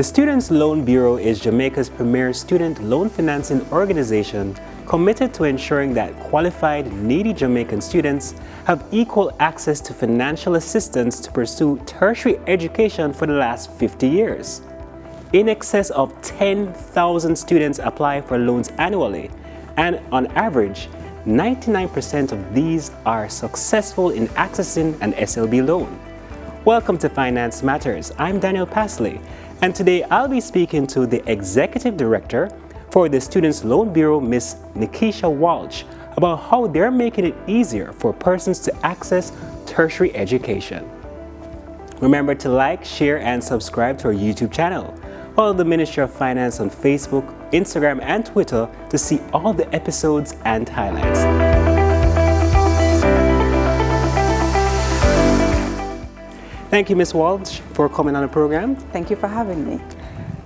The Students' Loan Bureau is Jamaica's premier student loan financing organization committed to ensuring that qualified, needy Jamaican students have equal access to financial assistance to pursue tertiary education for the last 50 years. In excess of 10,000 students apply for loans annually, and on average, 99% of these are successful in accessing an SLB loan. Welcome to Finance Matters. I'm Daniel Pasley, and today I'll be speaking to the Executive Director for the Students' Loan Bureau, Ms. Nikisha Walsh, about how they're making it easier for persons to access tertiary education. Remember to like, share, and subscribe to our YouTube channel. Follow the Ministry of Finance on Facebook, Instagram, and Twitter to see all the episodes and highlights. Thank you, Ms. Walsh, for coming on the program. Thank you for having me.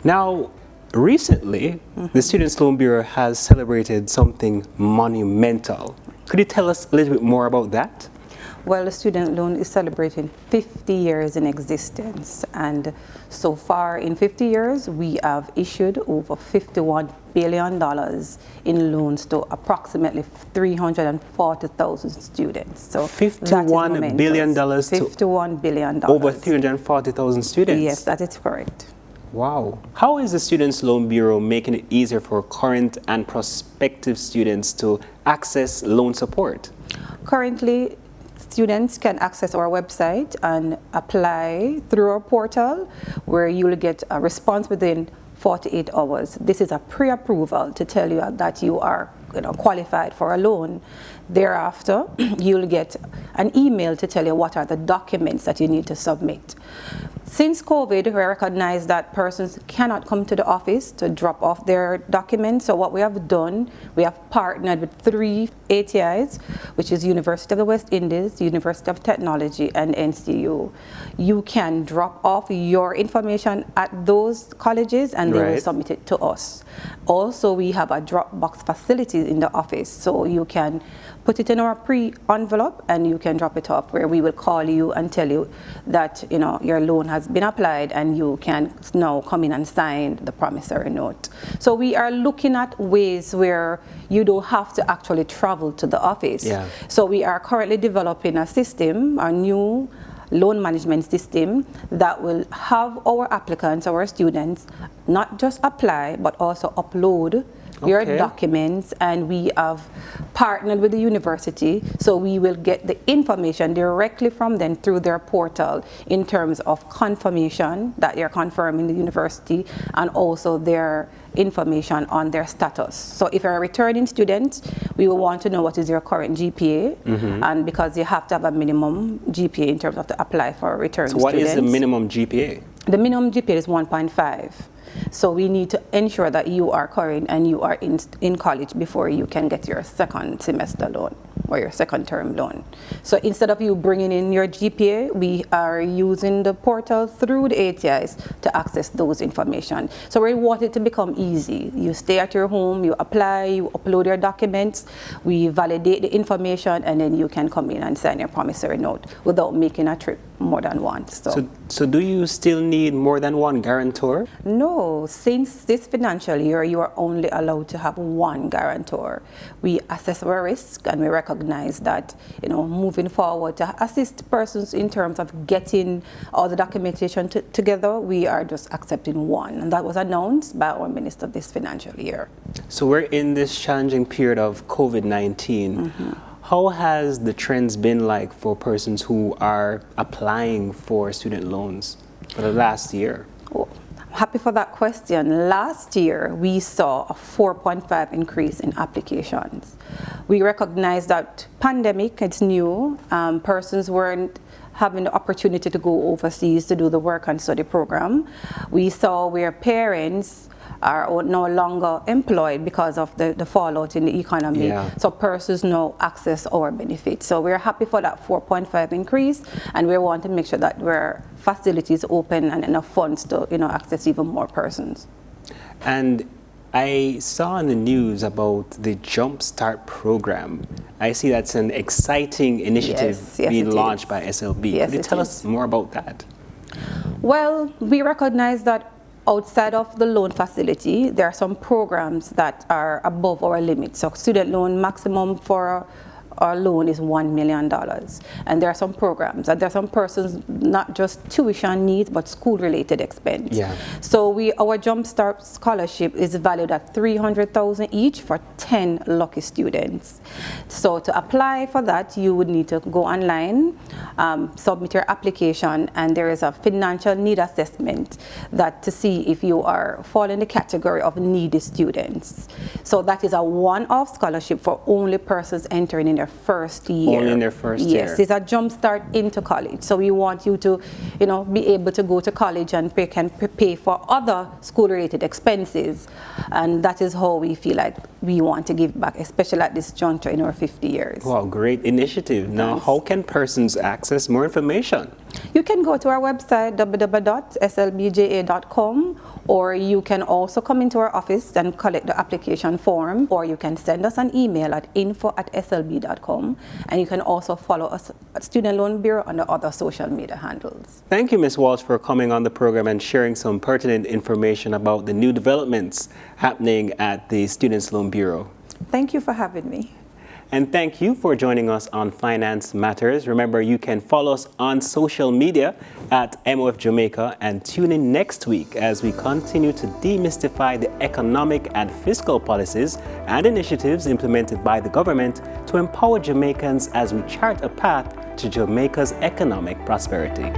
Now, recently, the Students' Loan Bureau has celebrated something monumental. Could you tell us a little bit more about that? Well, the student loan is celebrating 50 years in existence, and so far in 50 years, we have issued over $51 billion in loans to approximately 340,000 students. So $51 billion to $51 billion. Over 340,000 students? Yes, that is correct. Wow. How is the Students' Loan Bureau making it easier for current and prospective students to access loan support? Currently, students can access our website and apply through our portal, where you will get a response within 48 hours. This is a pre-approval to tell you that you are qualified for a loan. Thereafter, you'll get an email to tell you what are the documents that you need to submit. Since COVID, we recognize that persons cannot come to the office to drop off their documents. So what we have done, we have partnered with 3 ATIs, which is University of the West Indies, University of Technology, and NCU. You can drop off your information at those colleges and they will submit it to us. Also, we have a Dropbox facility in the office, so you can put it in our pre-envelope and you can drop it off, where we will call you and tell you that your loan has been applied and you can now come in and sign the promissory note. So we are looking at ways where you don't have to actually travel to the office. Yeah. So we are currently developing a system, a new loan management system that will have our applicants, our students, not just apply but also upload your documents, and we have partnered with the university, so we will get the information directly from them through their portal in terms of confirmation that you're confirming the university, and also their information on their status. So if you're a returning student, we will want to know what is your current GPA, and because you have to have a minimum GPA in terms of to apply for a return student. So what is the minimum GPA? The minimum GPA is 1.5. So we need to ensure that you are current and you are in college before you can get your second semester loan or your second term loan. So instead of you bringing in your GPA, we are using the portal through the ATIs to access those information. So we want it to become easy. You stay at your home, you apply, you upload your documents, we validate the information, and then you can come in and sign your promissory note without making a trip more than once. So do you still need more than one guarantor? No, since this financial year, you are only allowed to have one guarantor. We assess our risk and we recognize that, moving forward to assist persons in terms of getting all the documentation together, we are just accepting one. And that was announced by our minister this financial year. So we're in this challenging period of COVID-19. How has the trends been like for persons who are applying for student loans for the last year? Oh, I'm happy for that question. Last year, we saw a 4.5 increase in applications. We recognize that pandemic, it's new. Persons weren't having the opportunity to go overseas to do the work and study program. We saw where parents are no longer employed because of the fallout in the economy. So persons now access our benefits. So we're happy for that 4.5 increase, and we want to make sure that our facilities open and enough funds to access even more persons. And I saw in the news about the Jumpstart program. I see that's an exciting initiative being launched by SLB. Could you tell us more about that? Well, we recognize that Outside of the loan facility, there are some programs that are above our limit. So student loan maximum for our loan is $1 million. And there are some programs, and there are some persons, not just tuition needs, but school-related expense. Yeah. So our Jumpstart scholarship is valued at $300,000 each for 10 lucky students. So to apply for that, you would need to go online, submit your application, and there is a financial need assessment that to see if you fall in the category of needy students. So that is a one-off scholarship for only persons entering in their first year. Only in their first year. Yes, it's a jump start into college. So we want you to, be able to go to college and pay for other school-related expenses. And that is how we feel like we want to give back, especially at this juncture in our 50 years. Wow, great initiative. Now, Thanks. how can persons access more information? You can go to our website, www.slbja.com, or you can also come into our office and collect the application form, or you can send us an email at info@slb.com, and you can also follow us at Student Loan Bureau on the other social media handles. Thank you, Ms. Walsh, for coming on the program and sharing some pertinent information about the new developments happening at the Students Loan Bureau. Thank you for having me. And thank you for joining us on Finance Matters. Remember, you can follow us on social media at MOF Jamaica, and tune in next week as we continue to demystify the economic and fiscal policies and initiatives implemented by the government to empower Jamaicans as we chart a path to Jamaica's economic prosperity.